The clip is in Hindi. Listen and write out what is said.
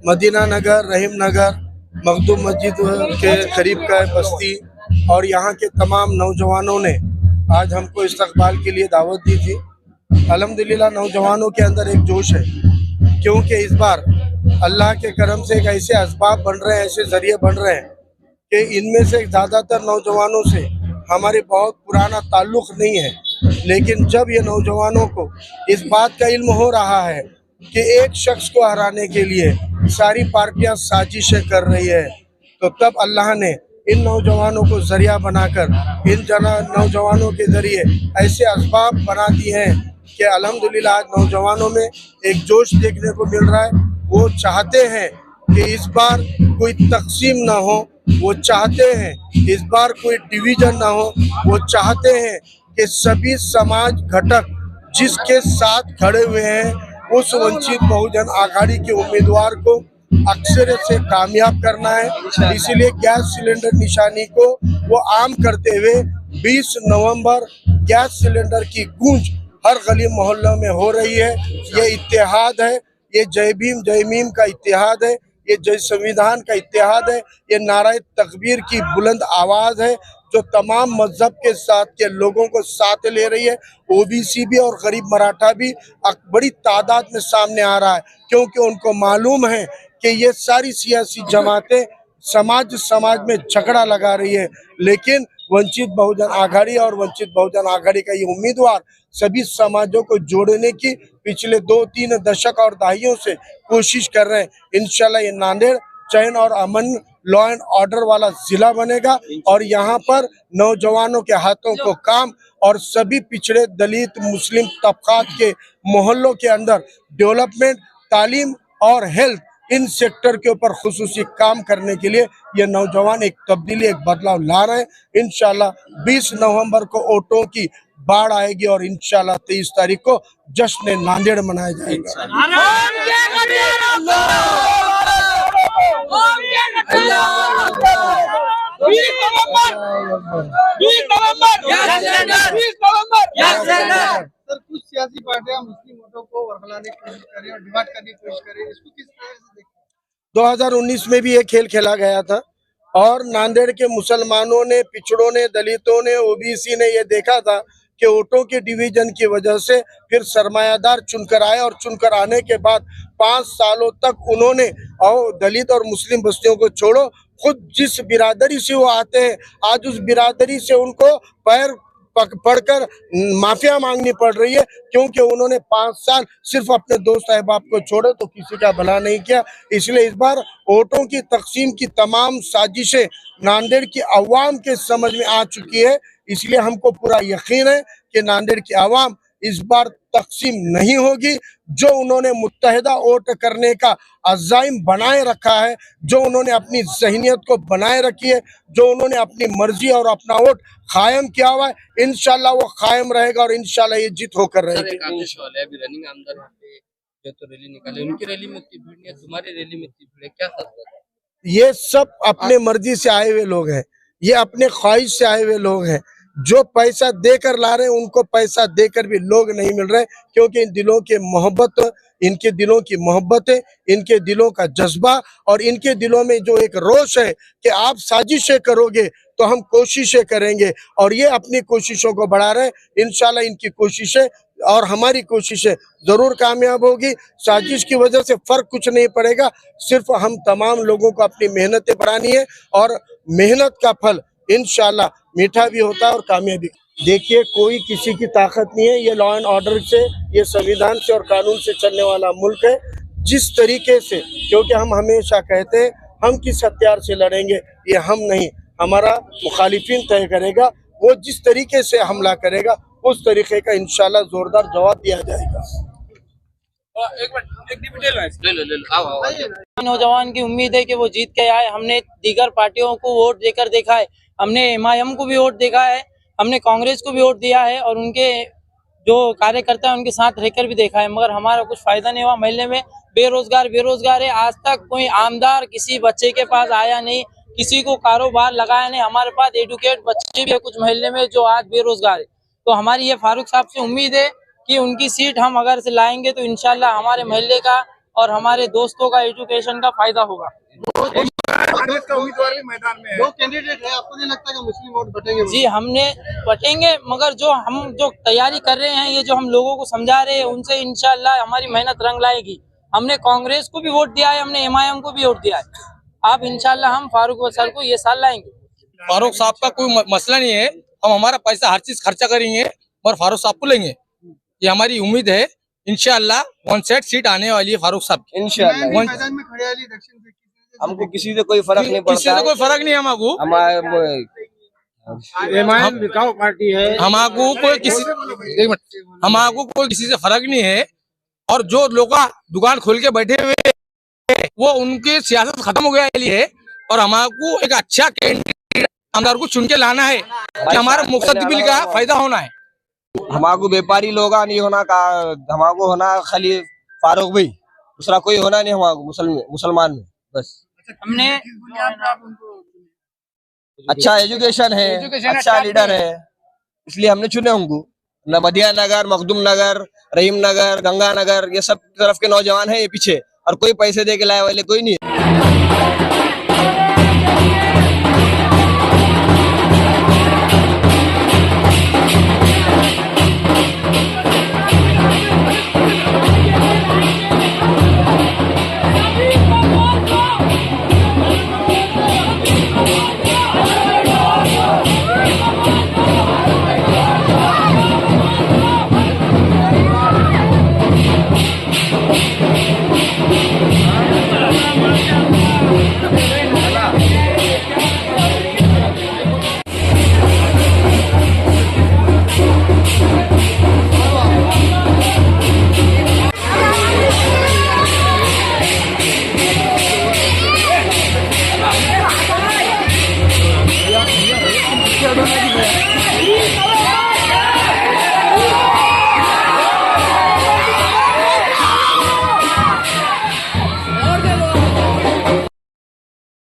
मदीना नगर, रहीम नगर, मखदूम मस्जिद के करीब का है बस्ती, और यहाँ के तमाम नौजवानों ने आज हमको इस्तकबाल के लिए दावत दी थी। अल्हम्दुलिल्लाह नौजवानों के अंदर एक जोश है, क्योंकि इस बार अल्लाह के करम से एक ऐसे असबाब बन रहे हैं, ऐसे जरिए बन रहे हैं कि इनमें से ज़्यादातर नौजवानों से हमारे बहुत पुराना ताल्लुक़ नहीं है, लेकिन जब ये नौजवानों को इस बात का इल्म हो रहा है कि एक शख्स को हराने के लिए सारी पार्टियां साजिशें कर रही है, तो तब अल्लाह ने इन नौजवानों को जरिया बनाकर इन नौजवानों के जरिए ऐसे असबाब बना दिए हैं कि अल्हम्दुलिल्लाह आज नौजवानों में एक जोश देखने को मिल रहा है। वो चाहते हैं कि इस बार कोई तकसीम ना हो, वो चाहते हैं इस बार कोई डिवीजन ना हो, वो चाहते हैं कि सभी समाज घटक जिसके साथ खड़े हुए हैं उस वंचित बहुजन आघाड़ी के उम्मीदवार को अक्सरियत से कामयाब करना है। इसीलिए गैस सिलेंडर निशानी को वो आम करते हुए 20 नवंबर गैस सिलेंडर की गूंज हर गली मोहल्लों में हो रही है। ये इत्तेहाद है, ये जय भीम जय मीम का इत्तेहाद है, ये जय संविधान का इत्तेहाद है, ये नारे तकबीर की बुलंद आवाज है जो तमाम मजहब के साथ के लोगों को साथ ले रही है। ओबीसी भी और गरीब मराठा भी बड़ी तादाद में सामने आ रहा है, क्योंकि उनको मालूम है कि ये सारी सियासी जमातें समाज में झगड़ा लगा रही है, लेकिन वंचित बहुजन आघाड़ी और वंचित बहुजन आघाड़ी का ये उम्मीदवार सभी समाजों को जोड़ने की पिछले 2-3 दशक और दहाइयों से कोशिश कर रहे हैं। इंशाल्लाह ये नांदेड़ चैन और अमन, लॉ एंड ऑर्डर वाला जिला बनेगा और यहाँ पर नौजवानों के हाथों को काम और सभी पिछड़े दलित मुस्लिम तबकात के मोहल्लों के अंदर डेवलपमेंट, तालीम और हेल्थ, इन सेक्टर के ऊपर खुसूसी काम करने के लिए ये नौजवान एक तब्दीली, एक बदलाव ला रहे हैं। इंशाल्लाह 20 नवंबर को वोटों की बाढ़ आएगी और इंशाल्लाह 23 तारीख को जश्न नांदेड़ मनाया जाएगा। सर, कुछ सियासी पार्टियां मुस्लिम वोटों को वरगलाने की कोशिश कर रही है और डिवाइड करने की कोशिश कर रही है, इसको किस तरह से देखते हैं? 2019 में भी ये खेल खेला गया था और नांदेड़ के मुसलमानों ने, पिछड़ों ने, दलितों ने, ओबीसी ने ये देखा था कि वोटों के डिवीजन की वजह से फिर सरमायादार चुनकर आए और चुनकर आने के बाद 5 सालों तक उन्होंने और दलित और मुस्लिम बस्तियों को छोड़ो, खुद जिस बिरादरी से वो आते हैं आज उस बिरादरी से उनको पैर पढ़कर माफिया मांगनी पड़ रही है, क्योंकि उन्होंने 5 साल सिर्फ अपने दोस्त अहबाब को छोड़े तो किसी का भला नहीं किया। इसलिए इस बार वोटों की तकसीम की तमाम साजिशें नांदेड़ की अवाम के समझ में आ चुकी है। इसलिए हमको पूरा यकीन है कि नांदेड़ की अवाम इस बार तकसीम नहीं होगी। जो उन्होंने मुत्तहिदा वोट करने का अज़ाइम बनाए रखा है, जो उन्होंने अपनी ज़हनियत को बनाए रखी है, जो उन्होंने अपनी मर्जी और अपना वोट कायम किया हुआ है, इंशाल्लाह वो कायम रहेगा और इंशाल्लाह ये जीत होकर रहेगी। अभी रनिंग आमदार यहाँ पे जो तो रैली निकाले, उनकी रैली में इतनी भीड़ नहीं है, तुम्हारी रैली में इतनी भीड़ है, क्या सच? ये सब अपने मर्जी से आए हुए लोग हैं, ये अपने ख्वाहिश से आए हुए लोग हैं। जो पैसा देकर ला रहे हैं उनको पैसा देकर भी लोग नहीं मिल रहे, क्योंकि इन दिलों के मोहब्बत, इनके दिलों की मोहब्बत है, इनके दिलों का जज्बा और इनके दिलों में जो एक रोष है कि आप साजिशें करोगे तो हम कोशिशें करेंगे, और ये अपनी कोशिशों को बढ़ा रहे हैं। इंशाल्लाह इनकी कोशिशें और हमारी कोशिशें जरूर कामयाब होगी। साजिश की वजह से फर्क कुछ नहीं पड़ेगा, सिर्फ हम तमाम लोगों को अपनी मेहनतें बढ़ानी है और मेहनत का फल इंशाल्लाह मीठा भी होता है और कामयाबी। देखिए, कोई किसी की ताकत नहीं है, ये लॉ एंड ऑर्डर से, ये संविधान से और कानून से चलने वाला मुल्क है। जिस तरीके से, क्योंकि हम हमेशा कहते हैं हम किस हथियार से लड़ेंगे, ये हम नहीं, हमारा मुखालिफिन तय करेगा। वो जिस तरीके से हमला करेगा उस तरीके का इंशाल्लाह जोरदार जवाब दिया जाएगा। नौजवान की उम्मीद है कि वो जीत के आए। हमने दीगर पार्टियों को वोट देकर देखा है, हमने एमआईएम को भी वोट देखा है, हमने कांग्रेस को भी वोट दिया है और उनके जो कार्यकर्ता है उनके साथ रहकर भी देखा है, मगर हमारा कुछ फायदा नहीं हुआ। महल्ले में बेरोजगार है, आज तक कोई आमदार किसी बच्चे के पास आया नहीं, किसी को कारोबार लगाया नहीं। हमारे पास एडुकेट बच्चे भी है कुछ महल्ले में जो आज बेरोजगार है। तो हमारी ये फारूक साहब से उम्मीद है कि उनकी सीट हम अगर से लाएंगे तो इंशाल्लाह हमारे महल्ले का और हमारे दोस्तों का एजुकेशन का फायदा होगा। कांग्रेस का उम्मीदवार भी मैदान में है। दो कैंडिडेट है, आपको नहीं लगता कि मुस्लिम वोट बटेंगे? जी हमने बटेंगे, मगर जो तैयारी कर रहे हैं, ये जो हम लोगों को समझा रहे हैं, उनसे इंशाल्लाह हमारी मेहनत रंग लाएगी। हमने कांग्रेस को भी वोट दिया है, हमने एमआईएम को भी वोट दिया है। अब इंशाल्लाह हम फारूक सर को ये साल लाएंगे। फारूक साहब का कोई मसला नहीं है, हम हमारा पैसा हर चीज खर्चा करेंगे और फारूक साहब को लेंगे, ये हमारी उम्मीद है। इंशाल्लाह 1 सीट आने वाली है फारूक साहब की। मैं भी मैदान में खड़े वाली दक्षिण से हमको किसी से कोई फर्क नहीं इससे तो कोई फर्क नहीं है हमको। पार्टी है, हमको कोई किसी एक मिनट, हमको कोई किसी से फर्क नहीं है। और जो लोग दुकान खोल के बैठे हुए वो उनकी सियासत खत्म हो गया है और हमको एक अच्छा कैंडिडेट आमदार को चुन के लाना है कि हमारा मुस्तकबिल का फायदा होना है। हमको व्यापारी लोग नहीं होना का, हमको होना खाली फारूक भाई, दूसरा कोई होना नहीं हमको मुसलमान में बस। हमने अच्छा एजुकेशन है, अच्छा लीडर है, इसलिए हमने चुने उनको। नबदिया नगर, मखदूम नगर, रहीम नगर, गंगा नगर, ये सब तरफ के नौजवान है ये पीछे, और कोई पैसे दे के लाए वाले कोई नहीं है।